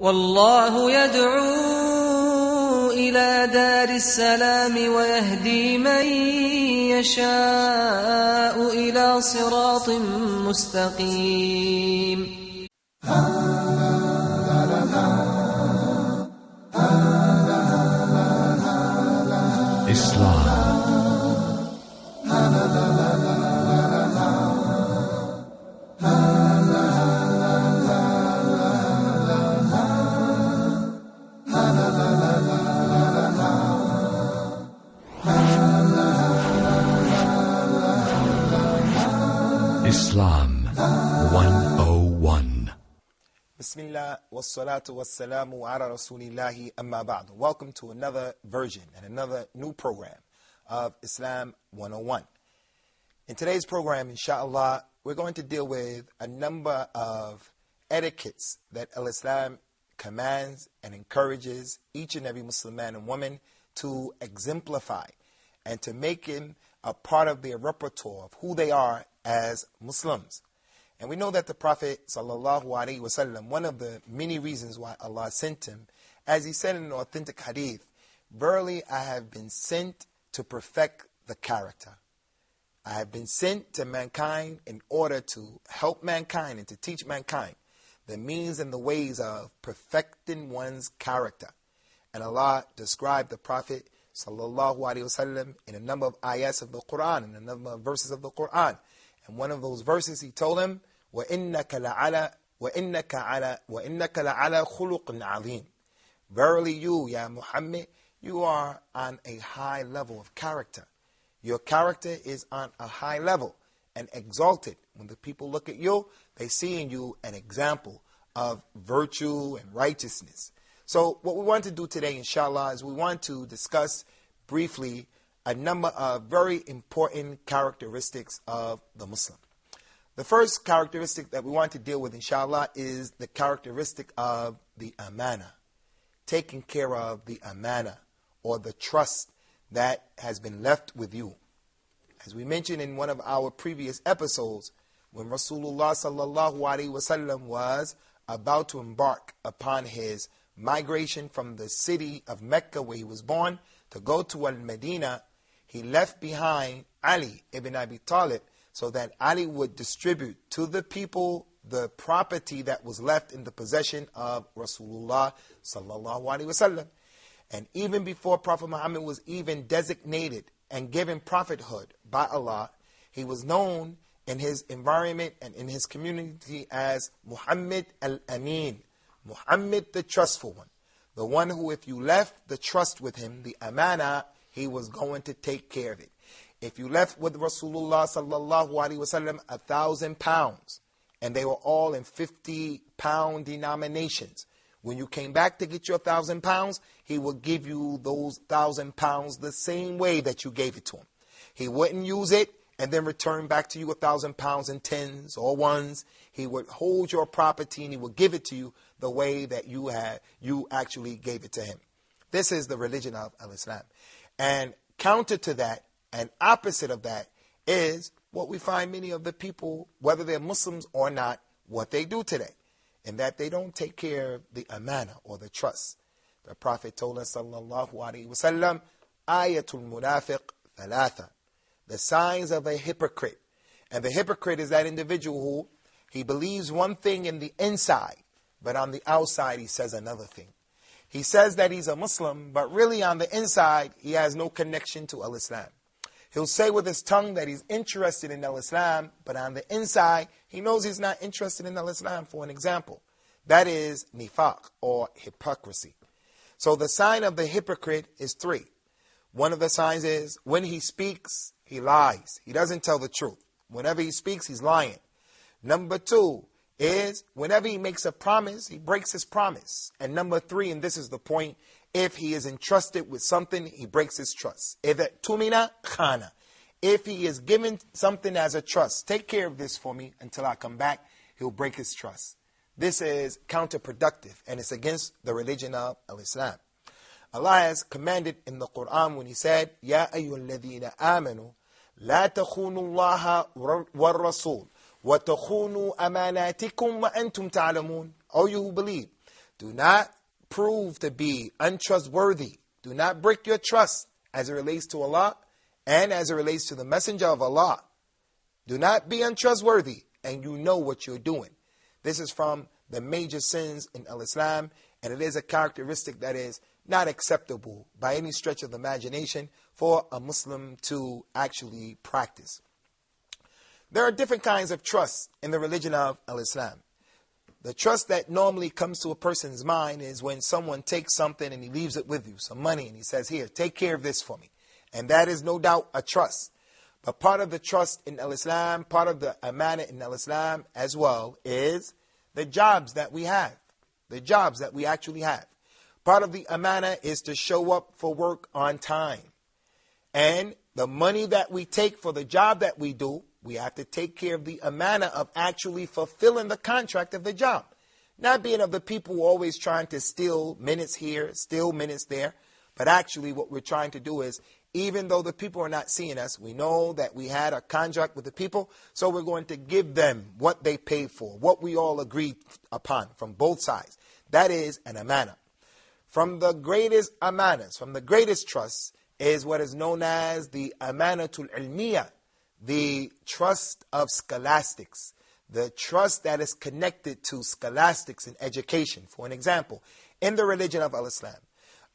والله يدعو إلى دار السلام ويهدي من يشاء إلى صراط مستقيم. Islam. Islam 101. Bismillah wassalatu wassalamu ala rasulillahi amma ba'd. Welcome to another version and another new program of Islam 101. In today's program, inshallah, we're going to deal with a number of etiquettes that Islam commands and encourages each and every Muslim man and woman to exemplify and to make him a part of their repertoire of who they are as Muslims. And we know that the Prophet ﷺ, one of the many reasons why Allah sent him, as he said in an authentic hadith, "Verily I have been sent to perfect the character." I have been sent to mankind in order to help mankind and to teach mankind the means and the ways of perfecting one's character. And Allah described the Prophet ﷺ in a number of ayahs of the Quran, in a number of verses of the Quran. And one of those verses he told him, وَإِنَّكَ لَعَلَى خُلُقٍ عَظِيمٍ. Verily you, Ya Muhammad, you are on a high level of character. Your character is on a high level and exalted. When the people look at you, they see in you an example of virtue and righteousness. So what we want to do today, inshallah, is we want to discuss briefly a number of very important characteristics of the Muslim. The first characteristic that we want to deal with, inshallah, is the characteristic of the amana. Taking care of the amana, or the trust that has been left with you. As we mentioned in one of our previous episodes, when Rasulullah sallallahu alaihi wasallam was about to embark upon his migration from the city of Mecca, where he was born, to go to Al-Medina, he left behind Ali ibn Abi Talib so that Ali would distribute to the people the property that was left in the possession of Rasulullah sallallahu alaihi wasallam. And even before Prophet Muhammad was even designated and given prophethood by Allah, he was known in his environment and in his community as Muhammad al-Amin, Muhammad the trustful one. The one who, if you left the trust with him, the amana, he was going to take care of it. If you left with Rasulullah sallallahu alaihi wasallam 1,000 pounds, and they were all in 50-pound denominations, when you came back to get your 1,000 pounds, he would give you those 1,000 pounds the same way that you gave it to him. He wouldn't use it and then return back to you 1,000 pounds in tens or ones. He would hold your property and he would give it to you the way that you actually gave it to him. This is the religion of Islam. And counter to that, and opposite of that, is what we find many of the people, whether they're Muslims or not, what they do today. In that they don't take care of the amana, or the trust. The Prophet told us, sallallahu alaihi wasallam, ayatul munafiq thalatha. The signs of a hypocrite. And the hypocrite is that individual who, he believes one thing in the inside, but on the outside he says another thing. He says that he's a Muslim, but really on the inside, he has no connection to Al-Islam. He'll say with his tongue that he's interested in Al-Islam, but on the inside, he knows he's not interested in Al-Islam. For an example, that is nifaq, or hypocrisy. So the sign of the hypocrite is 3. One of the signs is, when he speaks, he lies. He doesn't tell the truth. Whenever he speaks, he's lying. Number 2 is, whenever he makes a promise, he breaks his promise. And number 3, and this is the point, if he is entrusted with something, he breaks his trust. If he is given something as a trust, take care of this for me until I come back, he'll break his trust. This is counterproductive, and it's against the religion of Islam. Allah has commanded in the Quran when he said, Ya ayyuhalladhina amanu, la takhunu Allah wa rasul, وَتَخُونُوا أَمَانَاتِكُمْ وَأَنْتُمْ تَعْلَمُونَ. O you who believe, Do not prove to be untrustworthy. Do not break your trust as it relates to Allah and as it relates to the Messenger of Allah. Do not be untrustworthy, and you know what you're doing. This is from the major sins in Islam, and it is a characteristic that is not acceptable by any stretch of the imagination for a Muslim to actually practice. There are different kinds of trust in the religion of Islam. The trust that normally comes to a person's mind is when someone takes something and he leaves it with you, some money, and he says, here, take care of this for me. And that is no doubt a trust. But part of the trust in Islam, part of the amana in Islam as well, is the jobs that we have, the jobs that we actually have. Part of the amana is to show up for work on time. And the money that we take for the job that we do, we have to take care of the amana of actually fulfilling the contract of the job. Not being of the people who are always trying to steal minutes here, steal minutes there. But actually what we're trying to do is, even though the people are not seeing us, we know that we had a contract with the people, so we're going to give them what they paid for, what we all agreed upon from both sides. That is an amana. From the greatest amanas, from the greatest trusts, is what is known as the amanatul ilmiya, the trust of scholastics, the trust that is connected to scholastics and education. For an example, in the religion of Islam,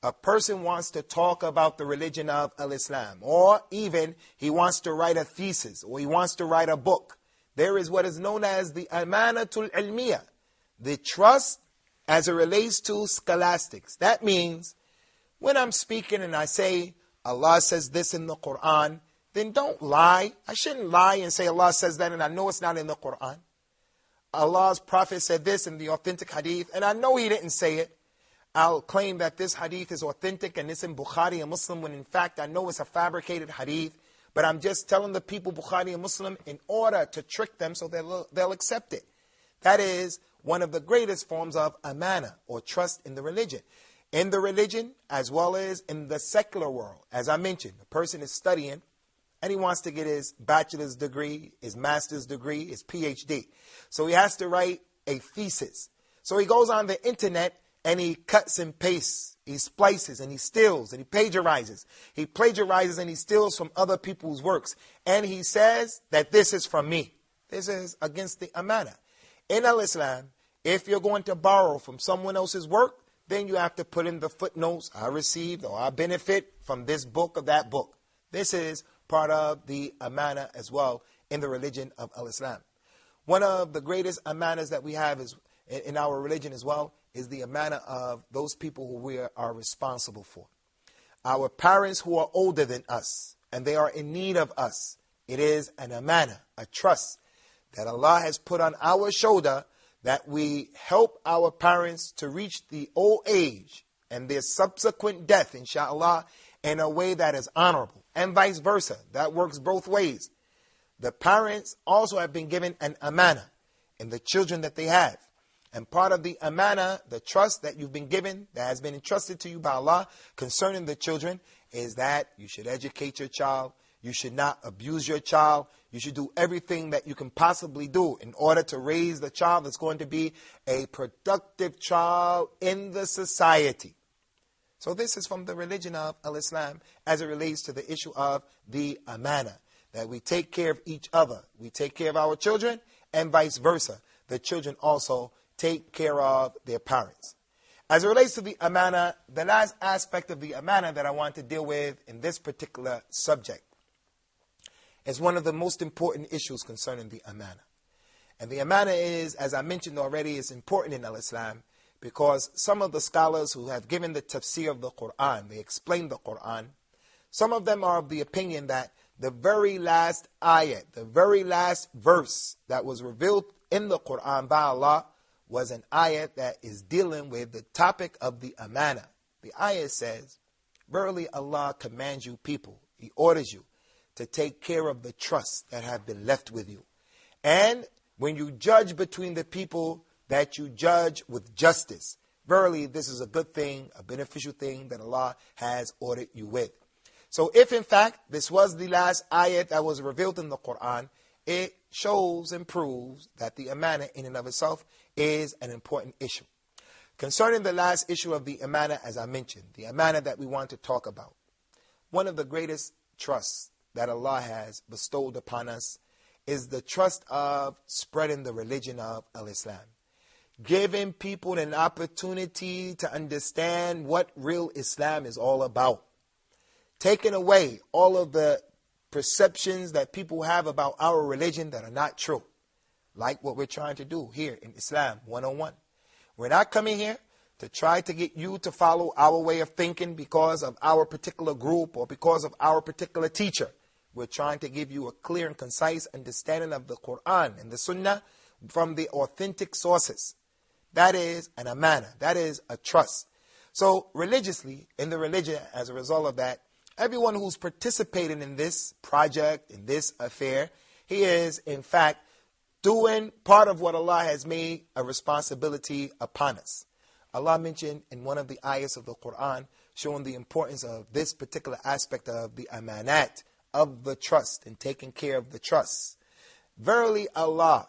a person wants to talk about the religion of Islam, or even he wants to write a thesis, or he wants to write a book. There is what is known as the amanatul ilmiya, the trust as it relates to scholastics. That means when I'm speaking and I say, Allah says this in the Quran, then don't lie. I shouldn't lie and say Allah says that and I know it's not in the Quran. Allah's Prophet said this in the authentic hadith and I know he didn't say it. I'll claim that this hadith is authentic and it's in Bukhari and Muslim when in fact I know it's a fabricated hadith. But I'm just telling the people Bukhari and Muslim in order to trick them so they'll accept it. That is one of the greatest forms of amana or trust in the religion. In the religion as well as in the secular world. As I mentioned, a person is studying and he wants to get his bachelor's degree, his master's degree, his PhD. So he has to write a thesis. So he goes on the internet and he cuts and pastes, he splices and he steals and he plagiarizes. He plagiarizes and he steals from other people's works. And he says that this is from me. This is against the amana. In Islam, if you're going to borrow from someone else's work, then you have to put in the footnotes, I received or I benefit from this book or that book. This is part of the amana as well in the religion of Islam. One of the greatest amanas that we have is in our religion as well is the amana of those people who we are responsible for. Our parents who are older than us and they are in need of us. It is an amana, a trust that Allah has put on our shoulder that we help our parents to reach the old age and their subsequent death, inshallah, in a way that is honorable. And vice versa. That works both ways. The parents also have been given an amana in the children that they have. And part of the amana, the trust that you've been given, that has been entrusted to you by Allah concerning the children, is that you should educate your child. You should not abuse your child. You should do everything that you can possibly do in order to raise the child that's going to be a productive child in the society. So this is from the religion of Islam as it relates to the issue of the amana, that we take care of each other. We take care of our children and vice versa. The children also take care of their parents. As it relates to the amana, the last aspect of the amana that I want to deal with in this particular subject is one of the most important issues concerning the amana. And the amana is, as I mentioned already, is important in Islam because some of the scholars who have given the tafsir of the Quran, they explain the Quran, some of them are of the opinion that the very last ayat, the very last verse that was revealed in the Quran by Allah was an ayat that is dealing with the topic of the amana. The ayat says, verily Allah commands you people, He orders you to take care of the trusts that have been left with you. And when you judge between the people, that you judge with justice. Verily, this is a good thing, a beneficial thing that Allah has ordered you with. So if in fact this was the last ayat that was revealed in the Quran, it shows and proves that the amana in and of itself is an important issue. Concerning the last issue of the amana, as I mentioned, the amana that we want to talk about, one of the greatest trusts that Allah has bestowed upon us is the trust of spreading the religion of Islam. Giving people an opportunity to understand what real Islam is all about. Taking away all of the perceptions that people have about our religion that are not true. Like what we're trying to do here in Islam 101. We're not coming here to try to get you to follow our way of thinking because of our particular group or because of our particular teacher. We're trying to give you a clear and concise understanding of the Quran and the Sunnah from the authentic sources. That is an amana. That is a trust. So religiously, in the religion, as a result of that, everyone who's participating in this project, in this affair, he is, in fact, doing part of what Allah has made a responsibility upon us. Allah mentioned in one of the ayahs of the Quran, showing the importance of this particular aspect of the amanat, of the trust, and taking care of the trust. Verily Allah,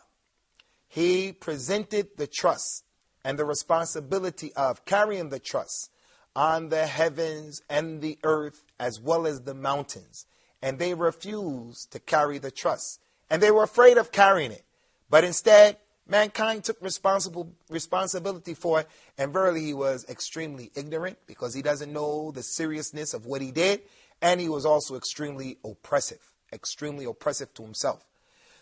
He presented the trust and the responsibility of carrying the trust on the heavens and the earth as well as the mountains. And they refused to carry the trust. And they were afraid of carrying it. But instead, mankind took responsibility for it. And verily he was extremely ignorant because he doesn't know the seriousness of what he did. And he was also extremely oppressive to himself.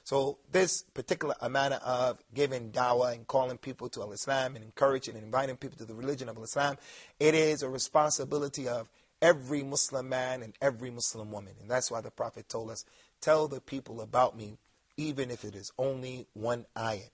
So this particular amana of giving dawah and calling people to Islam and encouraging and inviting people to the religion of Islam, it is a responsibility of every Muslim man and every Muslim woman. And that's why the Prophet told us, tell the people about me, even if it is only one ayat.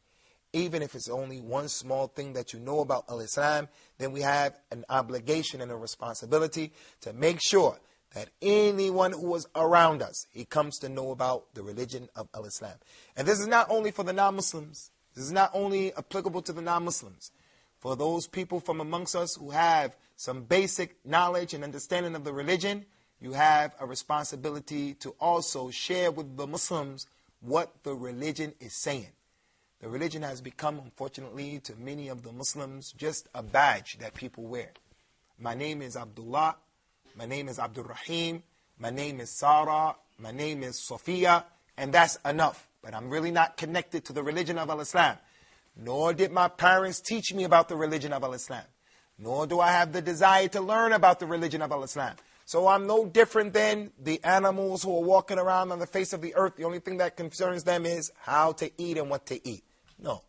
Even if it's only one small thing that you know about Islam, then we have an obligation and a responsibility to make sure that anyone who was around us, he comes to know about the religion of Islam. And this is not only for the non-Muslims. This is not only applicable to the non-Muslims. For those people from amongst us who have some basic knowledge and understanding of the religion, you have a responsibility to also share with the Muslims what the religion is saying. The religion has become, unfortunately, to many of the Muslims, just a badge that people wear. My name is Abdullah. My name is Abdul Rahim. My name is Sarah. My name is Sophia. And that's enough. But I'm really not connected to the religion of Islam. Nor did my parents teach me about the religion of Islam. Nor do I have the desire to learn about the religion of Islam. So I'm no different than the animals who are walking around on the face of the earth. The only thing that concerns them is how to eat and what to eat. No.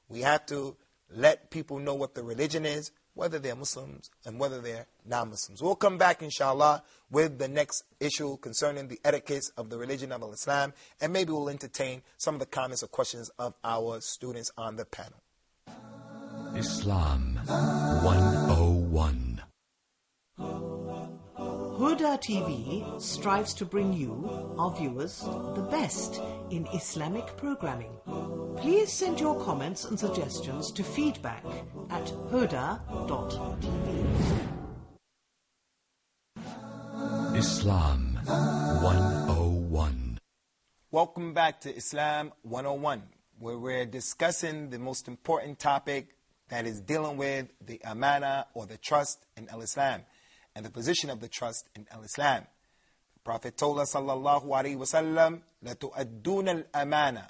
We have to let people know what the religion is, whether they're Muslims and whether they're non-Muslims. We'll come back, inshallah, with the next issue concerning the etiquette of the religion of Islam, and maybe we'll entertain some of the comments or questions of our students on the panel. Islam 101. Huda TV strives to bring you, our viewers, the best in Islamic programming. Please send your comments and suggestions to feedback@huda.tv. Islam 101. Welcome back to Islam 101, where we're discussing the most important topic that is dealing with the amana or the trust in Islam and the position of the trust in Islam. The Prophet told us, sallallahu alaihi wasallam, لَتُؤَدُّونَ الْأَمَانَةِ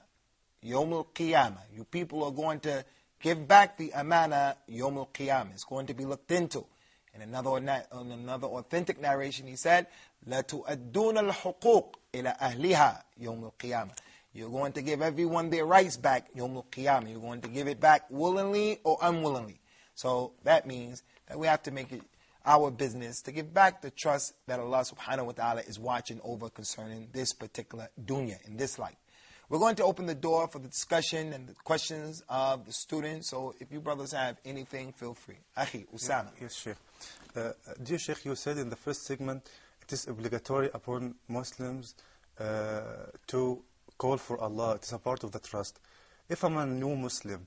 يَوْمُ الْقِيَامَةِ. You people are going to give back the amana يَوْمُ الْقِيَامَةِ. It's going to be looked into. In another authentic narration, he said, لَتُؤَدُّونَ الْحُقُوقِ إِلَى أَهْلِهَا يَوْمُ الْقِيَامَةِ. You're going to give everyone their rights back يَوْمُ الْقِيَامَةِ. You're going to give it back willingly or unwillingly. So that means that we have to make it our business to give back the trust that Allah subhanahu wa ta'ala is watching over concerning this particular dunya, in this life. We're going to open the door for the discussion and the questions of the students. So if you brothers have anything, feel free. Akhi, Usamah. Yes, Sheikh. Dear Sheikh, you said in the first segment, it is obligatory upon Muslims to call for Allah. It is a part of the trust. If I'm a new Muslim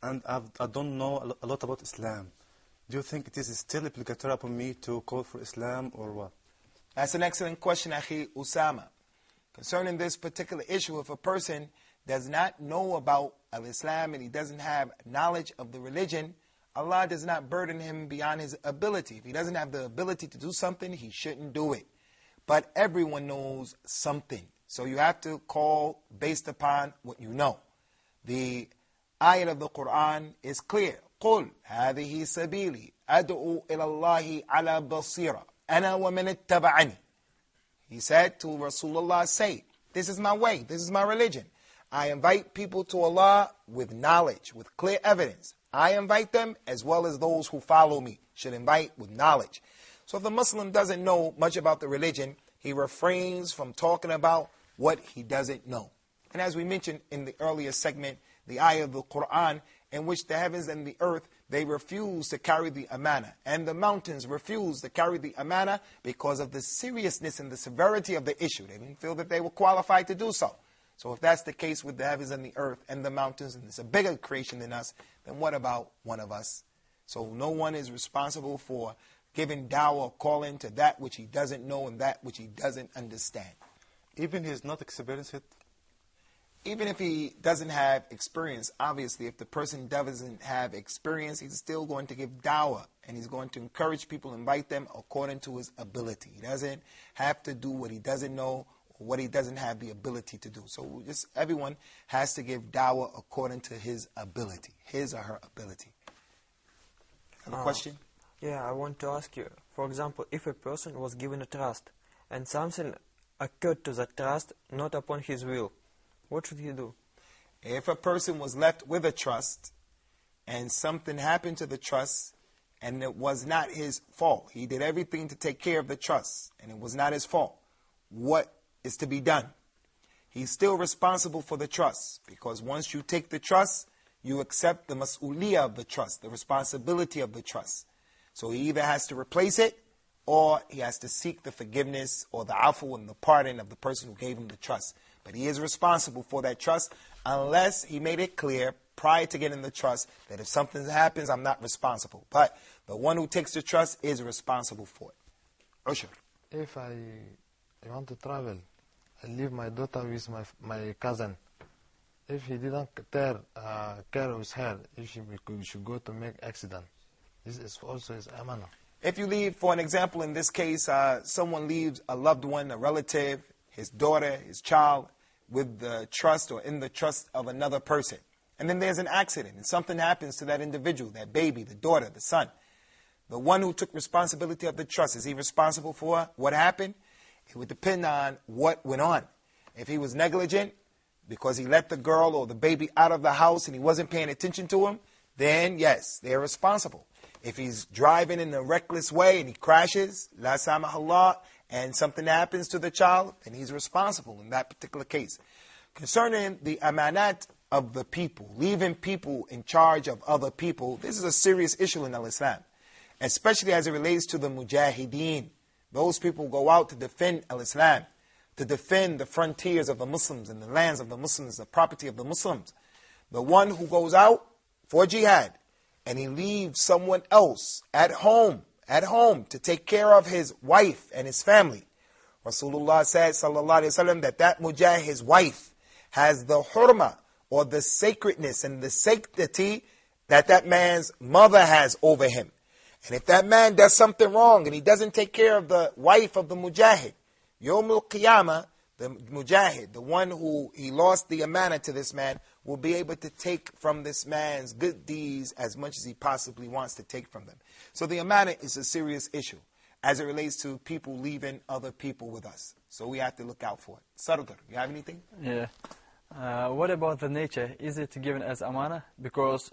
and I don't know a lot about Islam, do you think it is still obligatory upon me to call for Islam or what? That's an excellent question, Akhi Usamah. Concerning this particular issue, if a person does not know about Islam and he doesn't have knowledge of the religion, Allah does not burden him beyond his ability. If he doesn't have the ability to do something, he shouldn't do it. But everyone knows something. So you have to call based upon what you know. The ayat of the Quran is clear. قُلْ هَذِهِ سَبِيلِي أَدْعُو إِلَى اللَّهِ عَلَى بَصِيرًا أَنَا وَمَنِ اتَّبَعَنِي. He said to Rasulullah, say, this is my way, this is my religion. I invite people to Allah with knowledge, with clear evidence. I invite them as well as those who follow me should invite with knowledge. So if the Muslim doesn't know much about the religion, he refrains from talking about what he doesn't know. And as we mentioned in the earlier segment, the ayah of the Quran, in which the heavens and the earth, they refuse to carry the amana. And the mountains refuse to carry the amana because of the seriousness and the severity of the issue. They didn't feel that they were qualified to do so. So if that's the case with the heavens and the earth and the mountains, and it's a bigger creation than us, then what about one of us? So no one is responsible for giving dawah or calling to that which he doesn't know and that which he doesn't understand. Even he's not experienced it? Even if he doesn't have experience, obviously, if the person doesn't have experience, he's still going to give dawah, and he's going to encourage people, invite them according to his ability. He doesn't have to do what he doesn't know or what he doesn't have the ability to do. So just everyone has to give dawah according to his ability, his or her ability. Have a question? Yeah, I want to ask you, for example, if a person was given a trust and something occurred to that trust not upon his will, what should he do? If a person was left with a trust and something happened to the trust and it was not his fault, he did everything to take care of the trust and it was not his fault, what is to be done? He's still responsible for the trust, because once you take the trust, you accept the mas'uliyah of the trust, the responsibility of the trust. So he either has to replace it or he has to seek the forgiveness or the afu and the pardon of the person who gave him the trust. But he is responsible for that trust unless he made it clear prior to getting the trust that if something happens, I'm not responsible. But the one who takes the trust is responsible for it. Ushur. If I want to travel, I leave my daughter with my cousin. If he didn't care of her, if she should go to make accident, this is also his amana. If you leave, for an example, in this case, someone leaves a loved one, a relative, his daughter, his child, with the trust or in the trust of another person. And then there's an accident and something happens to that individual, that baby, the daughter, the son. The one who took responsibility of the trust, is he responsible for what happened? It would depend on what went on. If he was negligent because he let the girl or the baby out of the house and he wasn't paying attention to him, then yes, they're responsible. If he's driving in a reckless way and he crashes, la samahallah, and something happens to the child, then he's responsible in that particular case. Concerning the amanat of the people, leaving people in charge of other people, this is a serious issue in Islam, especially as it relates to the mujahideen. Those people go out to defend Islam, to defend the frontiers of the Muslims and the lands of the Muslims, the property of the Muslims. The one who goes out for jihad and he leaves someone else at home to take care of his wife and his family. Rasulullah said, sallallahu alaihi wasallam, that mujahid, his wife, has the hurma, or the sacredness and the sanctity that man's mother has over him. And if that man does something wrong and he doesn't take care of the wife of the mujahid, Yawm al-Qiyamah, the mujahid, the one who he lost the amana to this man, will be able to take from this man's good deeds as much as he possibly wants to take from them. So the amana is a serious issue as it relates to people leaving other people with us. So we have to look out for it. Sardar, you have anything? Yeah. What about the nature? Is it given as amana? Because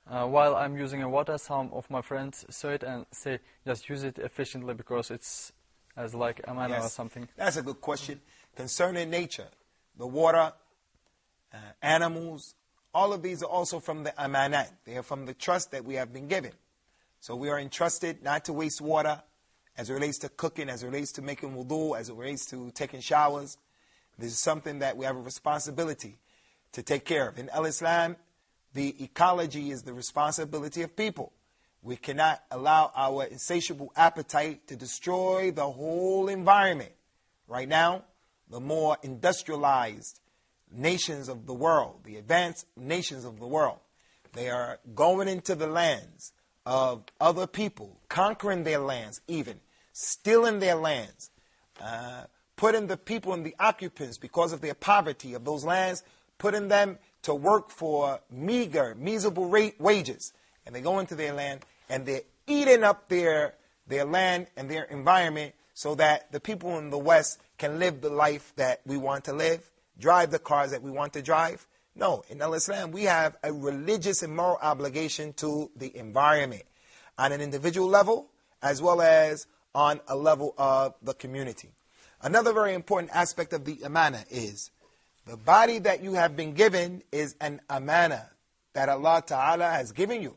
while I'm using a water, some of my friends saw it and say, just use it efficiently because it's as like amana or something. That's a good question. Concerning nature, the water, animals, all of these are also from the amanat. They are from the trust that we have been given. So we are entrusted not to waste water as it relates to cooking, as it relates to making wudu, as it relates to taking showers. This is something that we have a responsibility to take care of. In Islam, the ecology is the responsibility of people. We cannot allow our insatiable appetite to destroy the whole environment. Right now, the more industrialized nations of the world, the advanced nations of the world, They are going into the lands of other people, conquering their lands even, stealing their lands, putting the people and the occupants, because of their poverty of those lands, putting them to work for miserable wages. And they go into their land and they're eating up their land and their environment so that the people in the West can live the life that we want to live, drive the cars that we want to drive. No, in Islam, we have a religious and moral obligation to the environment on an individual level as well as on a level of the community. Another very important aspect of the amana is the body that you have been given is an amana that Allah Ta'ala has given you.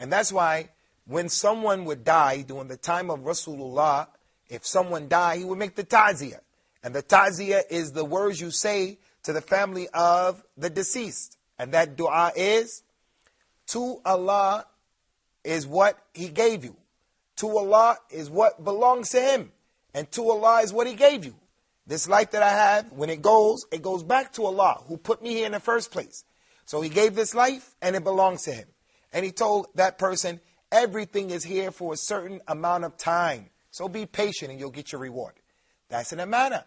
And that's why when someone would die during the time of Rasulullah, if someone died, he would make the ta'ziyah. And the ta'ziyah is the words you say to the family of the deceased. And that dua is, to Allah is what He gave you. To Allah is what belongs to Him. And to Allah is what He gave you. This life that I have, when it goes back to Allah, who put me here in the first place. So He gave this life, and it belongs to Him. And He told that person, everything is here for a certain amount of time. So be patient and you'll get your reward. That's an amana.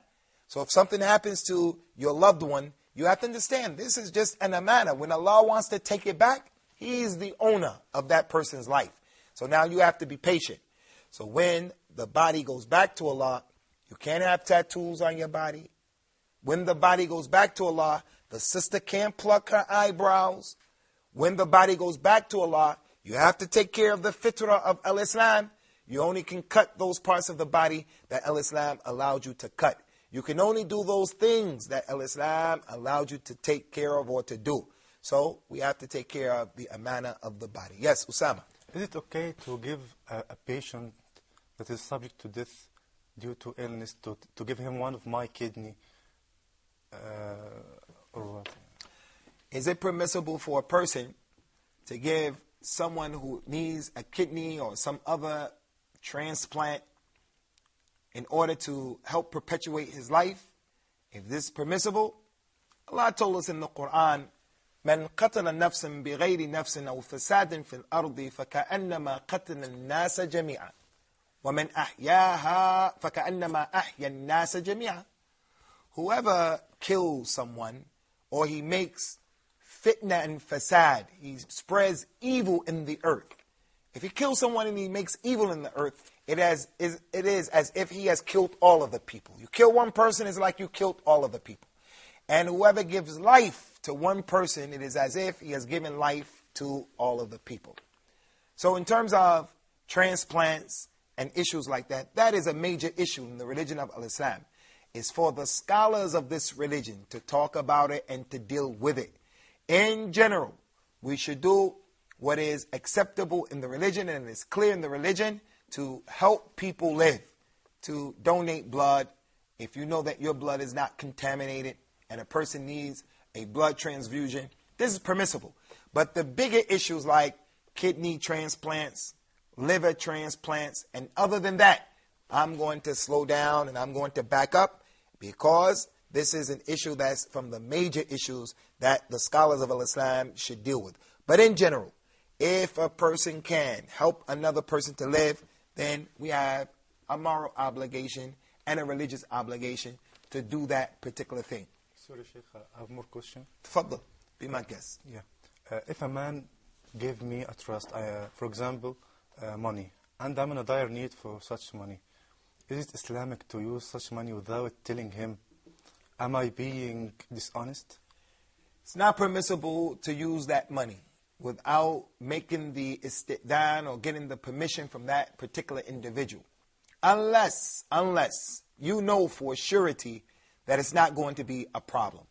So if something happens to your loved one, you have to understand, this is just an amana. When Allah wants to take it back, He's the owner of that person's life. So now you have to be patient. So when the body goes back to Allah, you can't have tattoos on your body. When the body goes back to Allah, the sister can't pluck her eyebrows. When the body goes back to Allah, you have to take care of the fitrah of Al-Islam. You only can cut those parts of the body that Al-Islam allowed you to cut. You can only do those things that Al-Islam allowed you to take care of or to do. So we have to take care of the amana of the body. Yes, Usamah. Is it okay to give a patient that is subject to death due to illness, to give him one of my kidney or what? Is it permissible for a person to give someone who needs a kidney or some other transplant in order to help perpetuate his life? If this is permissible, Allah told us in the Quran, من قتل نفسا بغير نفس أو فساد في الأرض فكأنما قتل الناس جميعا ومن أحياها فكأنما أحيا الناس جميعا. Whoever kills someone or he makes fitna and fasad, he spreads evil in the earth. If he kills someone and he makes evil in the earth, it is as if he has killed all of the people. You kill one person, it's like you killed all of the people. And whoever gives life to one person, it is as if he has given life to all of the people. So in terms of transplants and issues like that, that is a major issue in the religion of Islam. It's for the scholars of this religion to talk about it and to deal with it. In general, we should do what is acceptable in the religion and is clear in the religion to help people live, to donate blood. If you know that your blood is not contaminated and a person needs a blood transfusion, this is permissible. But the bigger issues like kidney transplants, liver transplants, and other than that, I'm going to slow down and I'm going to back up because this is an issue that's from the major issues that the scholars of Islam should deal with. But in general, if a person can help another person to live, then we have a moral obligation and a religious obligation to do that particular thing. Sorry, Sheikh, I have more question. Tfaddal, be my guest. Yeah. If a man gave me a trust, for example, money, and I'm in a dire need for such money, is it Islamic to use such money without telling him, am I being dishonest? It's not permissible to use that money without making the istidaan or getting the permission from that particular individual. Unless you know for surety that it's not going to be a problem.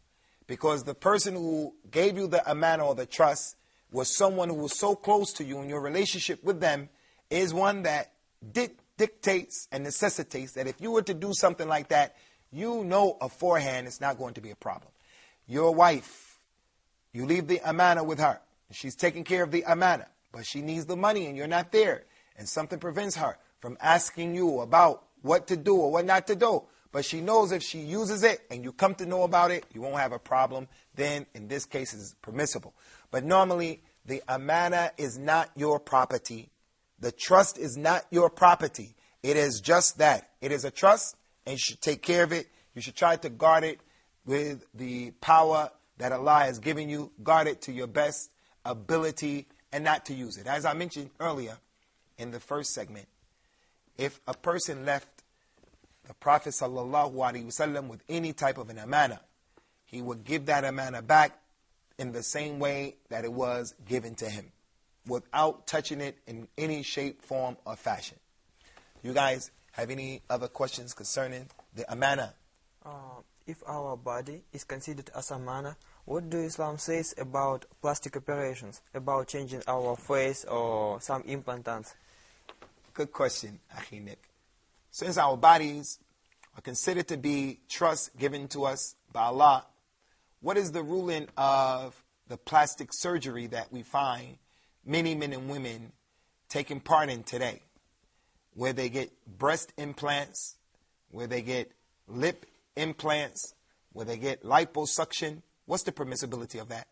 Because the person who gave you the amana or the trust was someone who was so close to you, and your relationship with them is one that dictates and necessitates that if you were to do something like that, you know beforehand it's not going to be a problem. Your wife, you leave the amana with her. She's taking care of the amana, but she needs the money and you're not there. And something prevents her from asking you about what to do or what not to do. But she knows if she uses it and you come to know about it, you won't have a problem. Then, in this case, it's permissible. But normally, The amana is not your property. The trust is not your property. It is just that. It is a trust, and you should take care of it. You should try to guard it with the power that Allah has given you. Guard it to your best ability and not to use it. As I mentioned earlier in the first segment, if a person left the Prophet ﷺ with any type of an amana, he would give that amana back in the same way that it was given to him, without touching it in any shape, form, or fashion. You guys have any other questions concerning the amana? If our body is considered as amana, what do Islam says about plastic operations, about changing our face or some implants? Good question, Akhi Nick. Since our bodies are considered to be trust given to us by Allah, what is the ruling of the plastic surgery that we find many men and women taking part in today, where they get breast implants, where they get lip implants, where they get liposuction? What's the permissibility of that?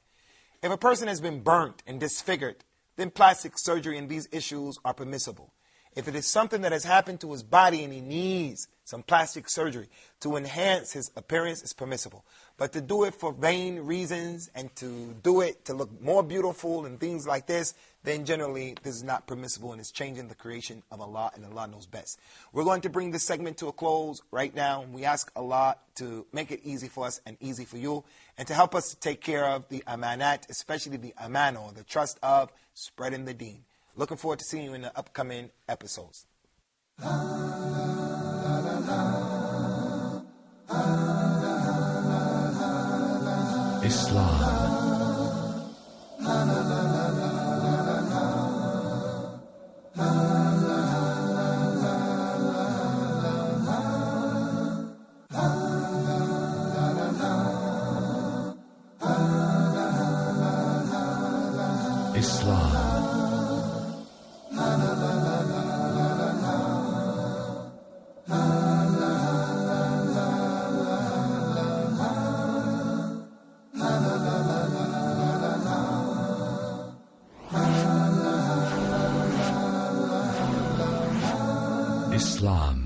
If a person has been burnt and disfigured, then plastic surgery and these issues are permissible. If it is something that has happened to his body and he needs some plastic surgery to enhance his appearance, it's permissible. But to do it for vain reasons and to do it to look more beautiful and things like this, then generally this is not permissible and it's changing the creation of Allah, and Allah knows best. We're going to bring this segment to a close right now. We ask Allah to make it easy for us and easy for you, and to help us to take care of the amanat, especially the amana, or the trust of spreading the deen. Looking forward to seeing you in the upcoming episodes. Islam. Islam. Islam.